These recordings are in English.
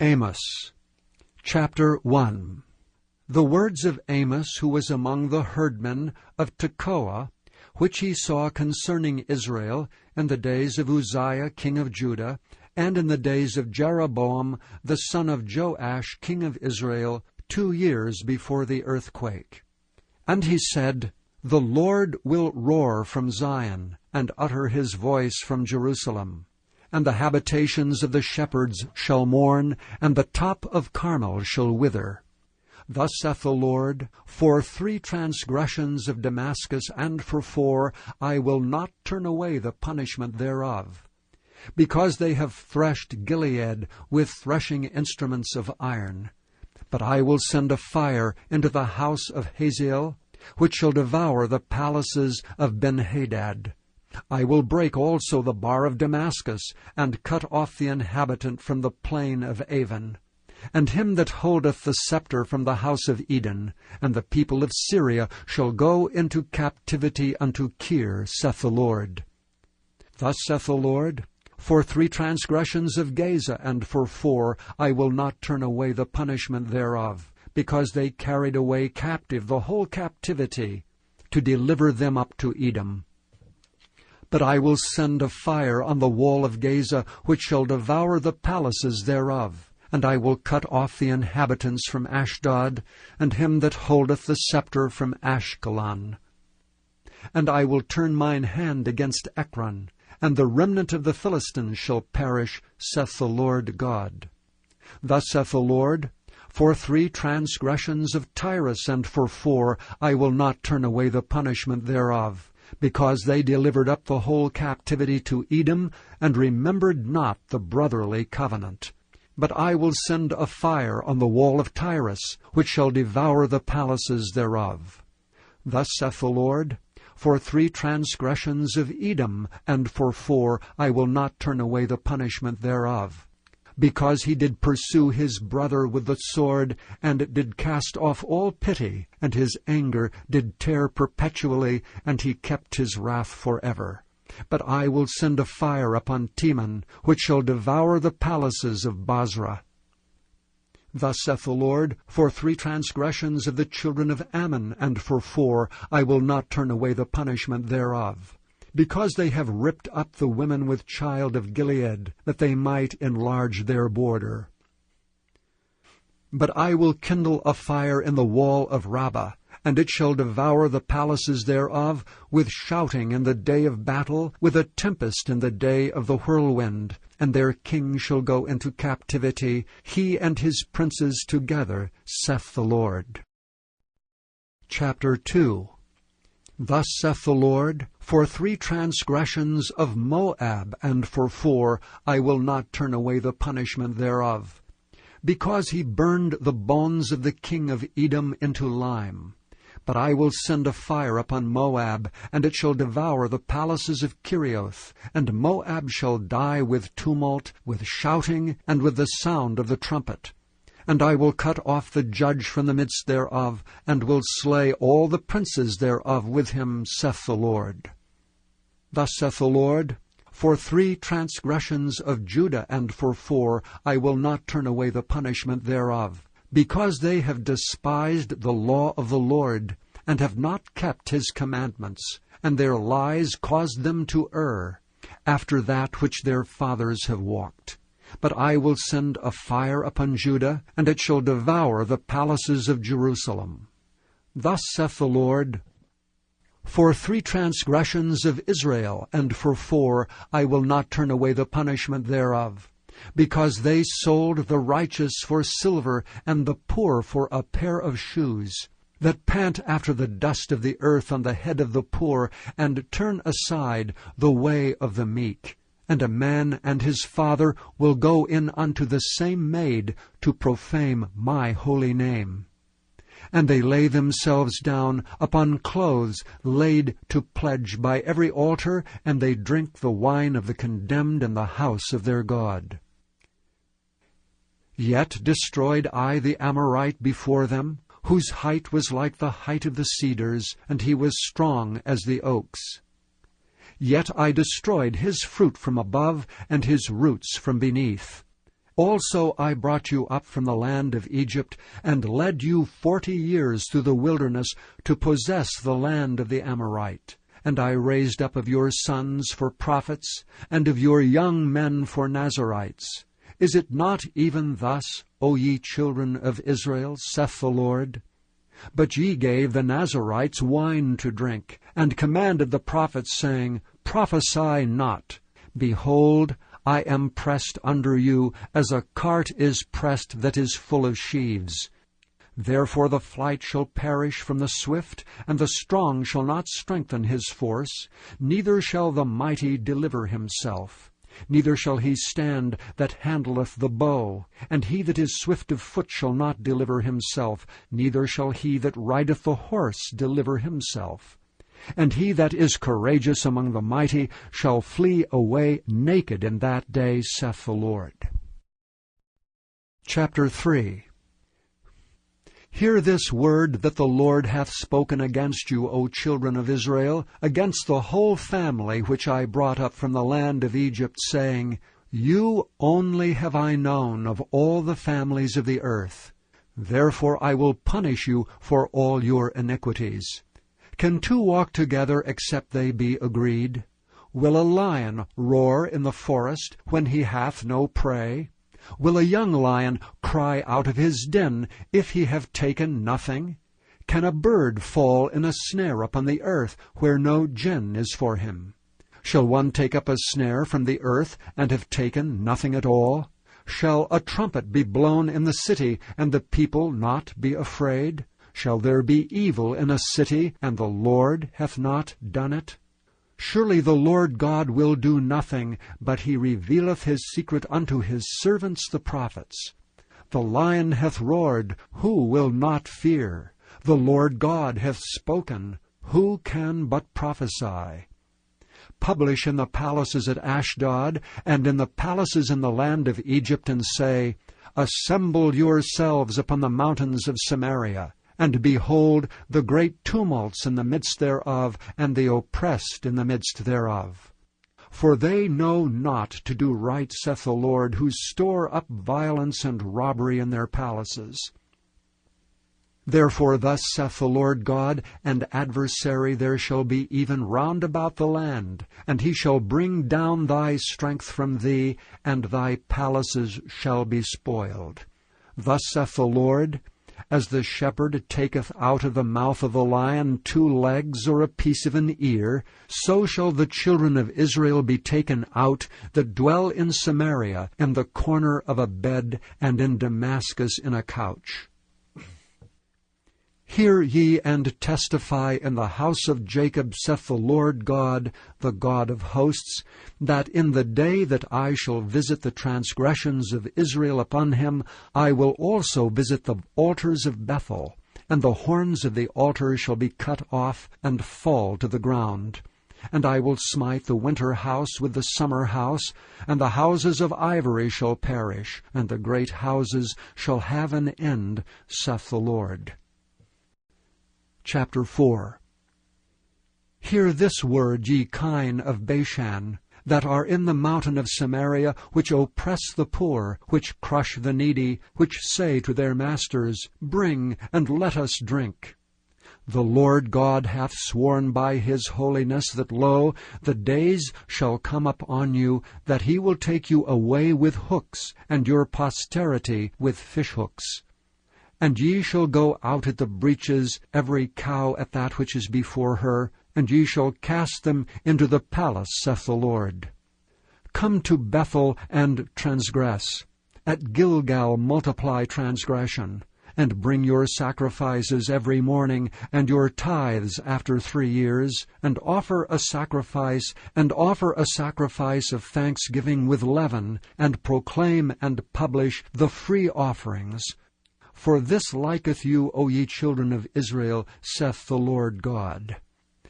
Amos, chapter 1. The words of Amos, who was among the herdmen of Tekoa, which he saw concerning Israel in the days of Uzziah king of Judah, and in the days of Jeroboam the son of Joash king of Israel, 2 years before the earthquake. And he said, The Lord will roar from Zion, and utter his voice from Jerusalem. And the habitations of the shepherds shall mourn, and the top of Carmel shall wither. Thus saith the Lord, For 3 transgressions of Damascus, and for 4, I will not turn away the punishment thereof. Because they have threshed Gilead with threshing instruments of iron. But I will send a fire into the house of Hazael, which shall devour the palaces of Ben-Hadad. I will break also the bar of Damascus, and cut off the inhabitant from the plain of Avon, and him that holdeth the scepter from the house of Edom, and the people of Syria shall go into captivity unto Tyre, saith the Lord. Thus saith the Lord, For 3 transgressions of Gaza, and for 4, I will not turn away the punishment thereof, because they carried away captive the whole captivity, to deliver them up to Edom. But I will send a fire on the wall of Gaza, which shall devour the palaces thereof. And I will cut off the inhabitants from Ashdod, and him that holdeth the scepter from Ashkelon. And I will turn mine hand against Ekron, and the remnant of the Philistines shall perish, saith the Lord God. Thus saith the Lord, For 3 transgressions of Tyre, and for 4, I will not turn away the punishment thereof, because they delivered up the whole captivity to Edom, and remembered not the brotherly covenant. But I will send a fire on the wall of Tyre, which shall devour the palaces thereof. Thus saith the Lord, For 3 transgressions of Edom, and for 4, I will not turn away the punishment thereof. Because he did pursue his brother with the sword, and did cast off all pity, and his anger did tear perpetually, and he kept his wrath forever. But I will send a fire upon Teman, which shall devour the palaces of Bozrah. Thus saith the Lord, For 3 transgressions of the children of Ammon, and for 4, I will not turn away the punishment thereof. Because they have ripped up the women with child of Gilead, that they might enlarge their border. But I will kindle a fire in the wall of Rabbah, and it shall devour the palaces thereof, with shouting in the day of battle, with a tempest in the day of the whirlwind. And their king shall go into captivity, he and his princes together, saith the Lord. Chapter 2. Thus saith the Lord, For 3 transgressions of Moab, and for 4, I will not turn away the punishment thereof. Because he burned the bones of the king of Edom into lime. But I will send a fire upon Moab, and it shall devour the palaces of Kerioth, and Moab shall die with tumult, with shouting, and with the sound of the trumpet. And I will cut off the judge from the midst thereof, and will slay all the princes thereof with him, saith the Lord. Thus saith the Lord, For 3 transgressions of Judah, and for 4, I will not turn away the punishment thereof, because they have despised the law of the Lord, and have not kept his commandments, and their lies caused them to err, after that which their fathers have walked. But I will send a fire upon Judah, and it shall devour the palaces of Jerusalem. Thus saith the Lord, For 3 transgressions of Israel, and for 4, I will not turn away the punishment thereof, because they sold the righteous for silver, and the poor for a pair of shoes, that pant after the dust of the earth on the head of the poor, and turn aside the way of the meek. And a man and his father will go in unto the same maid to profane my holy name. And they lay themselves down upon clothes laid to pledge by every altar, and they drink the wine of the condemned in the house of their God. Yet destroyed I the Amorite before them, whose height was like the height of the cedars, and he was strong as the oaks. Yet I destroyed his fruit from above, and his roots from beneath. Also I brought you up from the land of Egypt, and led you 40 years through the wilderness to possess the land of the Amorite. And I raised up of your sons for prophets, and of your young men for Nazirites. Is it not even thus, O ye children of Israel, saith the Lord? But ye gave the Nazirites wine to drink, and commanded the prophets, saying, Prophesy not. Behold, I am pressed under you, as a cart is pressed that is full of sheaves. Therefore the flight shall perish from the swift, and the strong shall not strengthen his force, neither shall the mighty deliver himself. Neither shall he stand that handleth the bow, and he that is swift of foot shall not deliver himself, neither shall he that rideth the horse deliver himself. And he that is courageous among the mighty shall flee away naked in that day, saith the Lord. Chapter 3. Hear this word that the Lord hath spoken against you, O children of Israel, against the whole family which I brought up from the land of Egypt, saying, You only have I known of all the families of the earth. Therefore I will punish you for all your iniquities. Can two walk together except they be agreed? Will a lion roar in the forest when he hath no prey? Will a young lion cry out of his den if he have taken nothing? Can a bird fall in a snare upon the earth where no gin is for him? Shall one take up a snare from the earth and have taken nothing at all? Shall a trumpet be blown in the city, and the people not be afraid? Shall there be evil in a city, and the Lord hath not done it? Surely the Lord God will do nothing, but he revealeth his secret unto his servants the prophets. The lion hath roared, who will not fear? The Lord God hath spoken, who can but prophesy? Publish in the palaces at Ashdod, and in the palaces in the land of Egypt, and say, Assemble yourselves upon the mountains of Samaria, and behold the great tumults in the midst thereof, and the oppressed in the midst thereof. For they know not to do right, saith the Lord, who store up violence and robbery in their palaces. Therefore thus saith the Lord God, An adversary there shall be even round about the land, and he shall bring down thy strength from thee, and thy palaces shall be spoiled. Thus saith the Lord, As the shepherd taketh out of the mouth of the lion 2 legs or a piece of an ear, so shall the children of Israel be taken out that dwell in Samaria, in the corner of a bed, and in Damascus in a couch. Hear ye and testify in the house of Jacob, saith the Lord God, the God of hosts, that in the day that I shall visit the transgressions of Israel upon him, I will also visit the altars of Bethel, and the horns of the altar shall be cut off and fall to the ground. And I will smite the winter house with the summer house, and the houses of ivory shall perish, and the great houses shall have an end, saith the Lord. Chapter 4. Hear this word, ye kine of Bashan, that are in the mountain of Samaria, which oppress the poor, which crush the needy, which say to their masters, Bring, and let us drink. The Lord God hath sworn by his holiness that, lo, the days shall come up on you, that he will take you away with hooks, and your posterity with fishhooks. And ye shall go out at the breaches, every cow at that which is before her, and ye shall cast them into the palace, saith the Lord. Come to Bethel and transgress. At Gilgal multiply transgression, and bring your sacrifices every morning, and your tithes after 3 years, and offer a sacrifice of thanksgiving with leaven, and proclaim and publish the free offerings. For this liketh you, O ye children of Israel, saith the Lord God.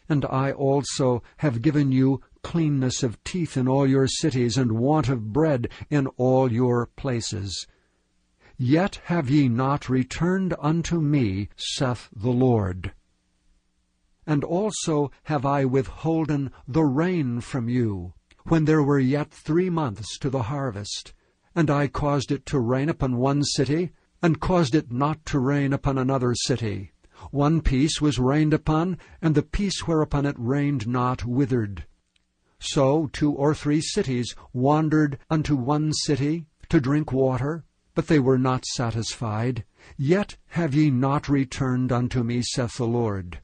And I also have given you cleanness of teeth in all your cities, and want of bread in all your places. Yet have ye not returned unto me, saith the Lord. And also have I withholden the rain from you, when there were yet 3 months to the harvest. and I caused it to rain upon one city, and caused it not to rain upon another city. One piece was rained upon, and the piece whereupon it rained not withered. So 2 or 3 cities wandered unto one city to drink water, but they were not satisfied. Yet have ye not returned unto me, saith the Lord.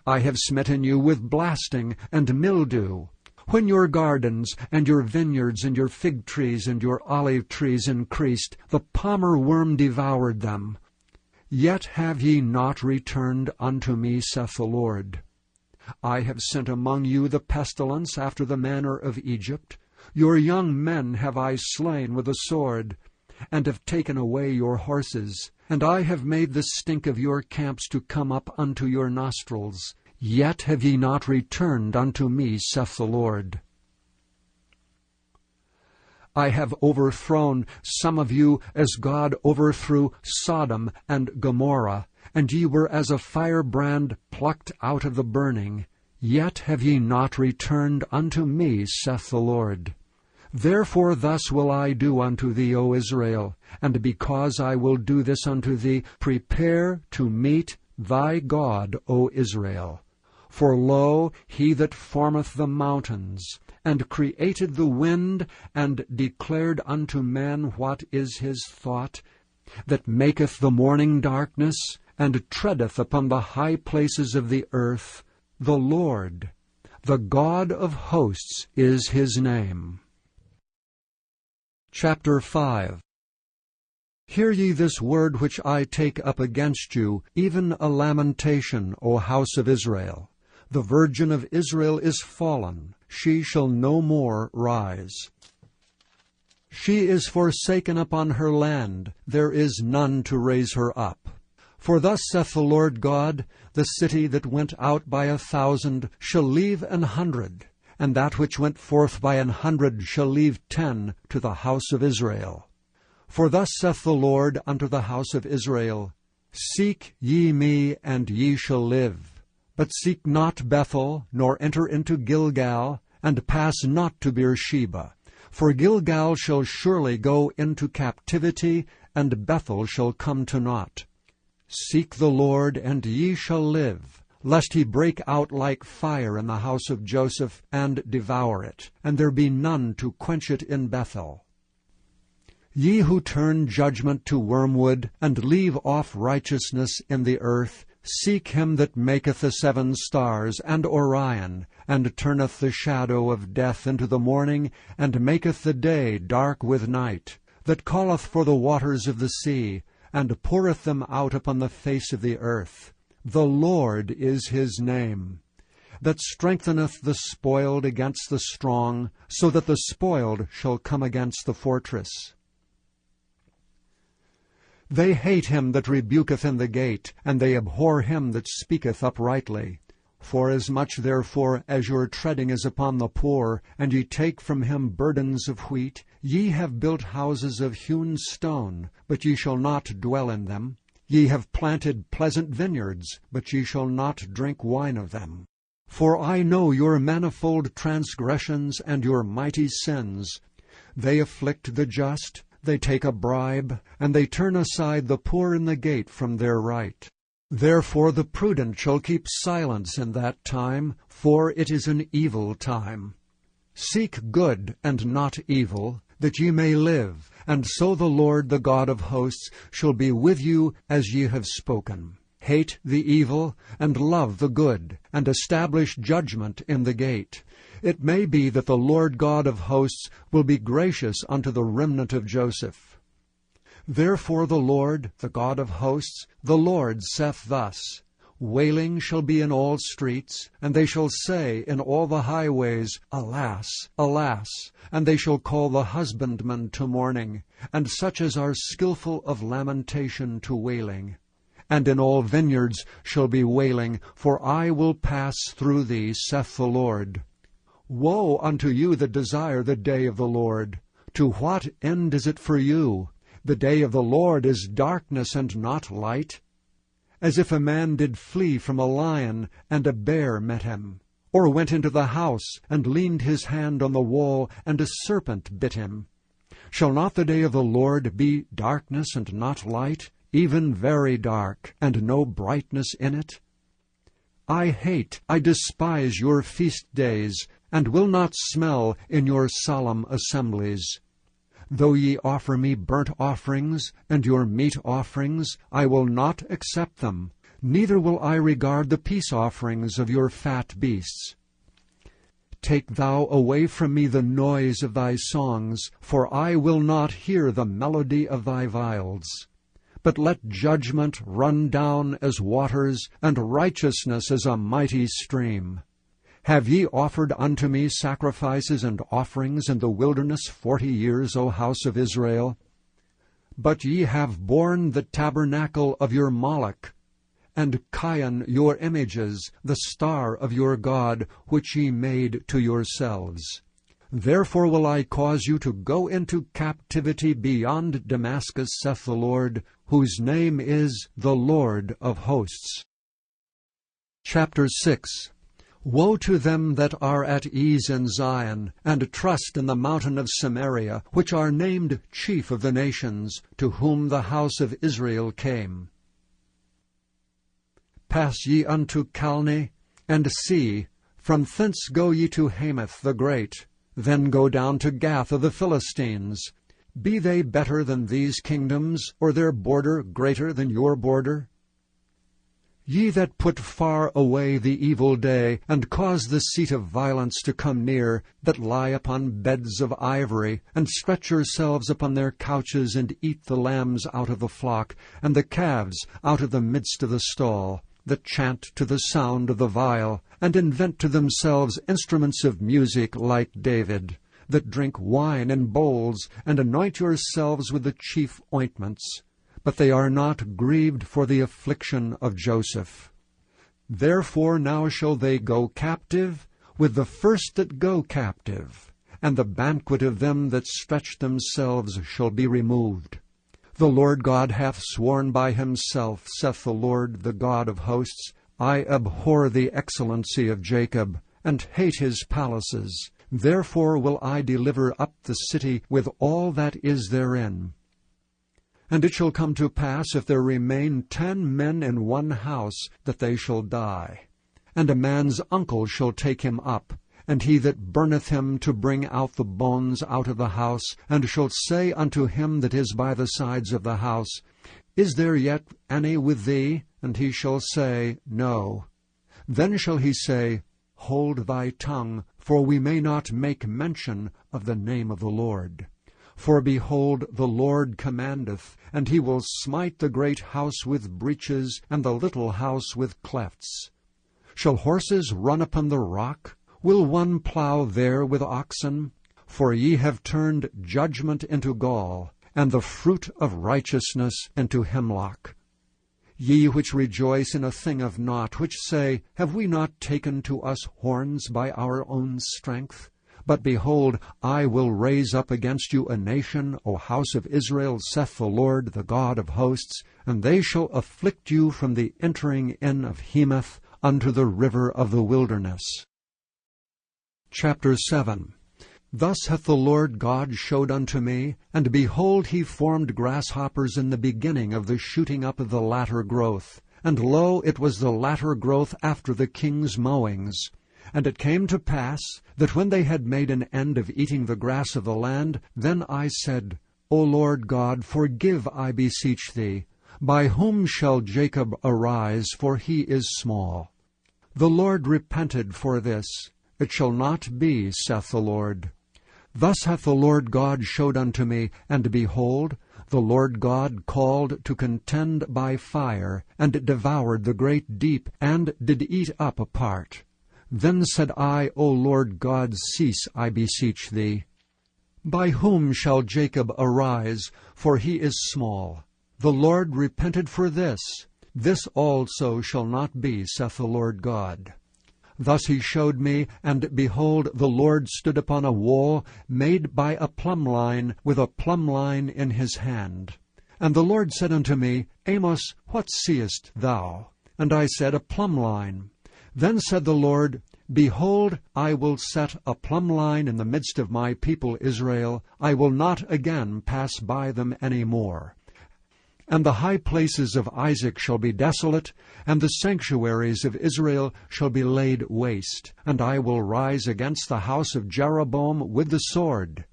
I have smitten you with blasting and mildew. When your gardens and your vineyards and your fig trees and your olive trees increased, the palmer worm devoured them. Yet have ye not returned unto me, saith the Lord. I have sent among you the pestilence after the manner of Egypt. Your young men have I slain with the sword, and have taken away your horses. And I have made the stink of your camps to come up unto your nostrils. Yet have ye not returned unto me, saith the Lord. I have overthrown some of you as God overthrew Sodom and Gomorrah, and ye were as a firebrand plucked out of the burning. Yet have ye not returned unto me, saith the Lord. Therefore thus will I do unto thee, O Israel, and because I will do this unto thee, prepare to meet thy God, O Israel. For lo, he that formeth the mountains, and created the wind, and declared unto man what is his thought, that maketh the morning darkness, and treadeth upon the high places of the earth, the Lord, the God of hosts is his name. Chapter 5. Hear ye this word which I take up against you, even a lamentation, O house of Israel. The virgin of Israel is fallen, she shall no more rise. She is forsaken upon her land, there is none to raise her up. For thus saith the Lord God, the city that went out by 1,000 shall leave 100, and that which went forth by 100 shall leave 10 to the house of Israel. For thus saith the Lord unto the house of Israel, Seek ye me, and ye shall live. But seek not Bethel, nor enter into Gilgal, and pass not to Beersheba. For Gilgal shall surely go into captivity, and Bethel shall come to naught. Seek the Lord, and ye shall live, lest he break out like fire in the house of Joseph, and devour it, and there be none to quench it in Bethel. Ye who turn judgment to wormwood, and leave off righteousness in the earth, seek him that maketh the 7 stars, and Orion, and turneth the shadow of death into the morning, and maketh the day dark with night, that calleth for the waters of the sea, and poureth them out upon the face of the earth. The Lord is his name, that strengtheneth the spoiled against the strong, so that the spoiled shall come against the fortress. They hate him that rebuketh in the gate, and they abhor him that speaketh uprightly. Forasmuch therefore as your treading is upon the poor, and ye take from him burdens of wheat, ye have built houses of hewn stone, but ye shall not dwell in them. Ye have planted pleasant vineyards, but ye shall not drink wine of them. For I know your manifold transgressions and your mighty sins. They afflict the just, they take a bribe, and they turn aside the poor in the gate from their right. Therefore the prudent shall keep silence in that time, for it is an evil time. Seek good and not evil, that ye may live, and so the Lord, the God of hosts, shall be with you as ye have spoken. Hate the evil, and love the good, and establish judgment in the gate. It may be that the Lord God of hosts will be gracious unto the remnant of Joseph. Therefore the Lord, the God of hosts, the Lord saith thus, Wailing shall be in all streets, and they shall say in all the highways, Alas, alas! And they shall call the husbandman to mourning, and such as are skillful of lamentation to wailing. And in all vineyards shall be wailing, for I will pass through thee, saith the Lord. Woe unto you that desire the day of the Lord! To what end is it for you? The day of the Lord is darkness and not light. As if a man did flee from a lion, and a bear met him, or went into the house, and leaned his hand on the wall, and a serpent bit him. Shall not the day of the Lord be darkness and not light, even very dark, and no brightness in it? I despise your feast days, and will not smell in your solemn assemblies. Though ye offer me burnt offerings, and your meat offerings, I will not accept them, neither will I regard the peace offerings of your fat beasts. Take thou away from me the noise of thy songs, for I will not hear the melody of thy viols. But let judgment run down as waters, and righteousness as a mighty stream. Have ye offered unto me sacrifices and offerings in the wilderness 40 years, O house of Israel? But ye have borne the tabernacle of your Moloch, and Chion your images, the star of your God, which ye made to yourselves. Therefore will I cause you to go into captivity beyond Damascus, saith the Lord, whose name is the Lord of hosts. Chapter 6. Woe to them that are at ease in Zion, and trust in the mountain of Samaria, which are named chief of the nations, to whom the house of Israel came. Pass ye unto Calne, and see, from thence go ye to Hamath the great, then go down to Gath of the Philistines. Be they better than these kingdoms, or their border greater than your border? Ye that put far away the evil day, and cause the seat of violence to come near, that lie upon beds of ivory, and stretch yourselves upon their couches, and eat the lambs out of the flock, and the calves out of the midst of the stall, that chant to the sound of the viol, and invent to themselves instruments of music like David, that drink wine in bowls, and anoint yourselves with the chief ointments. But they are not grieved for the affliction of Joseph. Therefore now shall they go captive with the first that go captive, and the banquet of them that stretch themselves shall be removed. The Lord God hath sworn by himself, saith the Lord, the God of hosts, I abhor the excellency of Jacob, and hate his palaces. Therefore will I deliver up the city with all that is therein. And it shall come to pass, if there remain 10 men in one house, that they shall die. And a man's uncle shall take him up, and he that burneth him to bring out the bones out of the house, and shall say unto him that is by the sides of the house, Is there yet any with thee? And he shall say, No. Then shall he say, Hold thy tongue, for we may not make mention of the name of the Lord. For behold, the Lord commandeth, and he will smite the great house with breaches, and the little house with clefts. Shall horses run upon the rock? Will one plow there with oxen? For ye have turned judgment into gall, and the fruit of righteousness into hemlock. Ye which rejoice in a thing of naught, which say, Have we not taken to us horns by our own strength? But behold, I will raise up against you a nation, O house of Israel, saith the Lord, the God of hosts, and they shall afflict you from the entering in of Hamath unto the river of the wilderness. Chapter 7. Thus hath the Lord God showed unto me, and behold, he formed grasshoppers in the beginning of the shooting up of the latter growth. And lo, it was the latter growth after the king's mowings. And it came to pass, that when they had made an end of eating the grass of the land, then I said, O Lord God, forgive, I beseech thee. By whom shall Jacob arise, for he is small? The Lord repented for this. It shall not be, saith the Lord. Thus hath the Lord God showed unto me, and behold, the Lord God called to contend by fire, and devoured the great deep, and did eat up a part. Then said I, O Lord God, cease, I beseech thee. By whom shall Jacob arise, for he is small? The Lord repented for this. This also shall not be, saith the Lord God. Thus he showed me, and behold, the Lord stood upon a wall made by a plumb line, with a plumb line in his hand. And the Lord said unto me, Amos, what seest thou? And I said, A plumb line. Then said the Lord, Behold, I will set a plumb line in the midst of my people Israel. I will not again pass by them any more. And the high places of Isaac shall be desolate, and the sanctuaries of Israel shall be laid waste. And I will rise against the house of Jeroboam with the sword.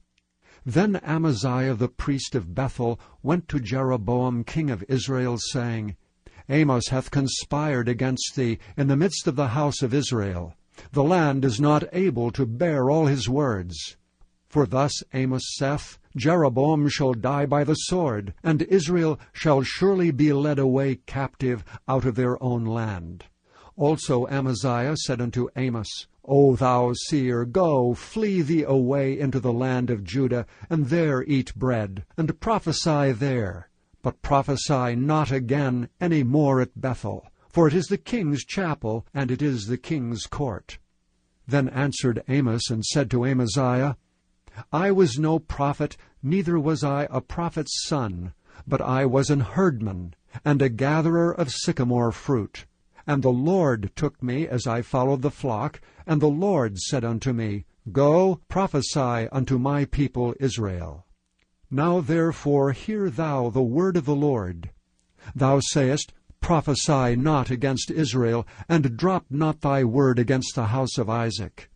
Then Amaziah the priest of Bethel went to Jeroboam king of Israel, saying, Amos hath conspired against thee in the midst of the house of Israel. The land is not able to bear all his words. For thus Amos saith, Jeroboam shall die by the sword, and Israel shall surely be led away captive out of their own land. Also Amaziah said unto Amos, O thou seer, go, flee thee away into the land of Judah, and there eat bread, and prophesy there. But prophesy not again any more at Bethel, for it is the king's chapel, and it is the king's court. Then answered Amos, and said to Amaziah, I was no prophet, neither was I a prophet's son, but I was an herdman, and a gatherer of sycamore fruit. And the Lord took me as I followed the flock, and the Lord said unto me, Go, prophesy unto my people Israel. Now therefore hear thou the word of the Lord. Thou sayest, Prophesy not against Israel, and drop not thy word against the house of Isaac.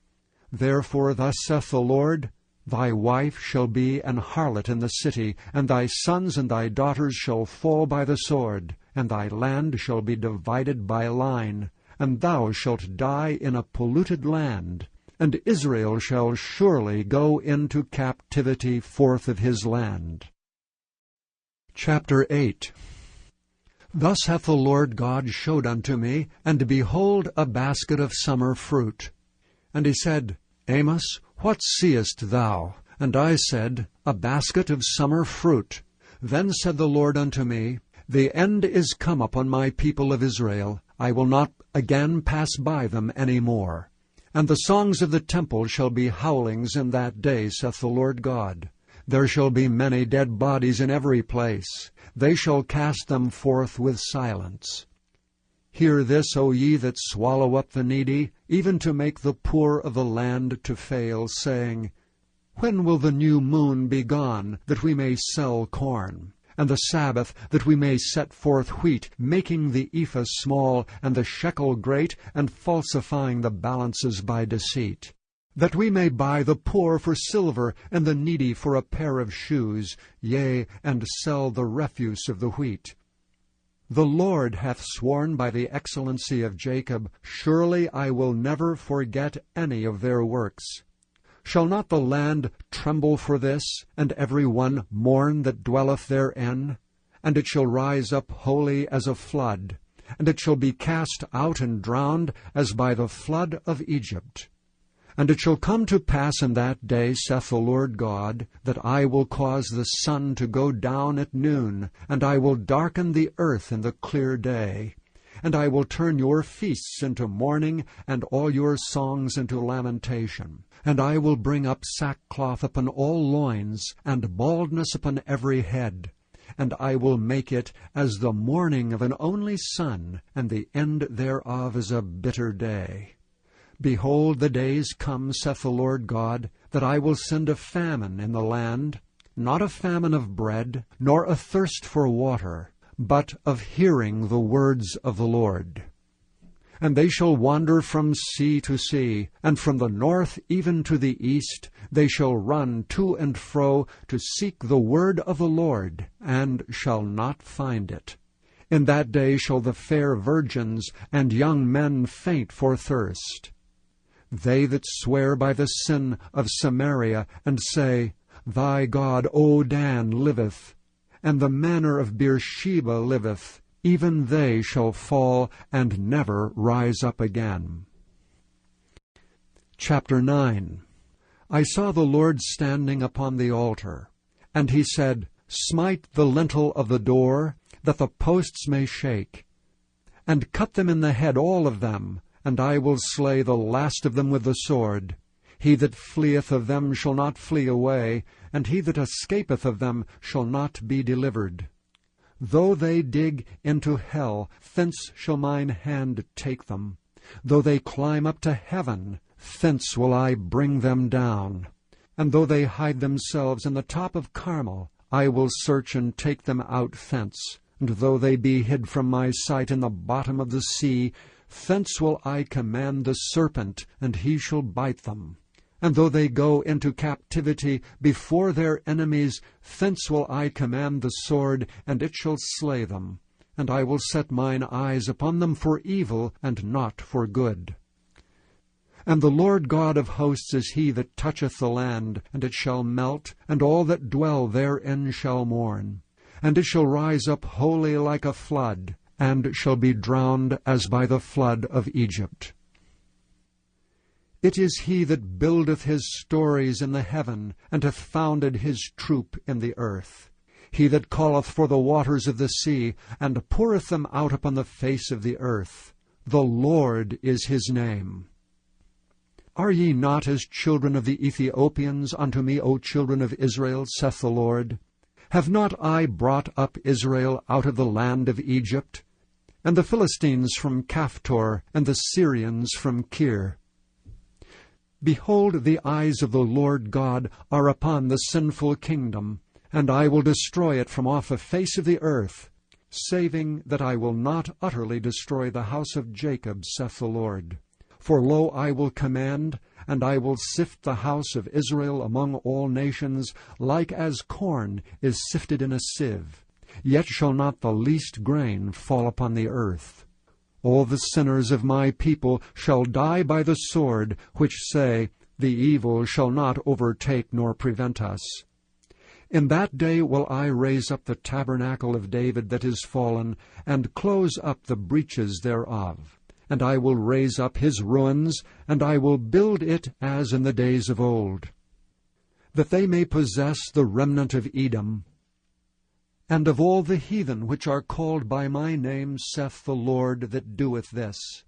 Therefore thus saith the Lord, Thy wife shall be an harlot in the city, and thy sons and thy daughters shall fall by the sword, and thy land shall be divided by line, and thou shalt die in a polluted land, and Israel shall surely go into captivity forth of his land. Chapter 8. Thus hath the Lord God showed unto me, and behold, a basket of summer fruit. And he said, Amos, what seest thou? And I said, A basket of summer fruit. Then said the Lord unto me, The end is come upon my people of Israel. I will not again pass by them any more. And the songs of the temple shall be howlings in that day, saith the Lord God. There shall be many dead bodies in every place. They shall cast them forth with silence. Hear this, O ye that swallow up the needy, even to make the poor of the land to fail, saying, When will the new moon be gone, that we may sell corn? And the Sabbath, that we may set forth wheat, making the ephah small, and the shekel great, and falsifying the balances by deceit? That we may buy the poor for silver, and the needy for a pair of shoes, yea, and sell the refuse of the wheat. The Lord hath sworn by the excellency of Jacob, Surely I will never forget any of their works. Shall not the land tremble for this, and every one mourn that dwelleth therein? And it shall rise up wholly as a flood, and it shall be cast out and drowned as by the flood of Egypt. And it shall come to pass in that day, saith the Lord God, that I will cause the sun to go down at noon, and I will darken the earth in the clear day. And I will turn your feasts into mourning, and all your songs into lamentation. And I will bring up sackcloth upon all loins, and baldness upon every head. And I will make it as the mourning of an only son, and the end thereof is a bitter day. Behold, the days come, saith the Lord God, that I will send a famine in the land, not a famine of bread, nor a thirst for water, but of hearing the words of the Lord. And they shall wander from sea to sea, and from the north even to the east. They shall run to and fro to seek the word of the Lord, and shall not find it. In that day shall the fair virgins and young men faint for thirst. They that swear by the sin of Samaria, and say, Thy God, O Dan, liveth, and the manor of Beersheba liveth, even they shall fall and never rise up again. Chapter 9. I saw the Lord standing upon the altar, and he said, Smite the lintel of the door, that the posts may shake, and cut them in the head all of them, and I will slay the last of them with the sword. He that fleeth of them shall not flee away, and he that escapeth of them shall not be delivered. Though they dig into hell, thence shall mine hand take them. Though they climb up to heaven, thence will I bring them down. And though they hide themselves in the top of Carmel, I will search and take them out thence. And though they be hid from my sight in the bottom of the sea, thence will I command the serpent, and he shall bite them. And though they go into captivity before their enemies, thence will I command the sword, and it shall slay them. And I will set mine eyes upon them for evil, and not for good. And the Lord God of hosts is he that toucheth the land, and it shall melt, and all that dwell therein shall mourn. And it shall rise up wholly like a flood, and shall be drowned as by the flood of Egypt. It is he that buildeth his stories in the heaven, and hath founded his troop in the earth. He that calleth for the waters of the sea, and poureth them out upon the face of the earth. The Lord is his name. Are ye not as children of the Ethiopians unto me, O children of Israel, saith the Lord? Have not I brought up Israel out of the land of Egypt, and the Philistines from Caphtor, and the Syrians from Kir? Behold, the eyes of the Lord God are upon the sinful kingdom, and I will destroy it from off the face of the earth, saving that I will not utterly destroy the house of Jacob, saith the Lord. For lo, I will command, and I will sift the house of Israel among all nations, like as corn is sifted in a sieve. Yet shall not the least grain fall upon the earth. All the sinners of my people shall die by the sword, which say, The evil shall not overtake nor prevent us. In that day will I raise up the tabernacle of David that is fallen, and close up the breaches thereof. And I will raise up his ruins, and I will build it as in the days of old, that they may possess the remnant of Edom, and of all the heathen which are called by my name, saith the Lord that doeth this.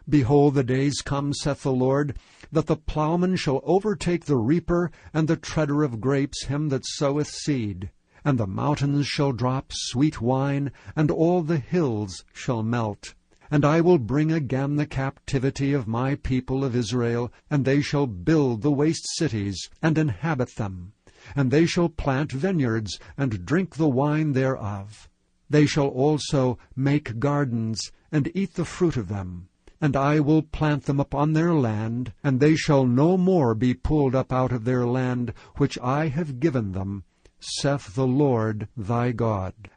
Behold, the days come, saith the Lord, that the plowman shall overtake the reaper, and the treader of grapes him that soweth seed. And the mountains shall drop sweet wine, and all the hills shall melt. And I will bring again the captivity of my people of Israel, and they shall build the waste cities, and inhabit them. And they shall plant vineyards, and drink the wine thereof. They shall also make gardens, and eat the fruit of them. And I will plant them upon their land, and they shall no more be pulled up out of their land, which I have given them, saith the Lord thy God.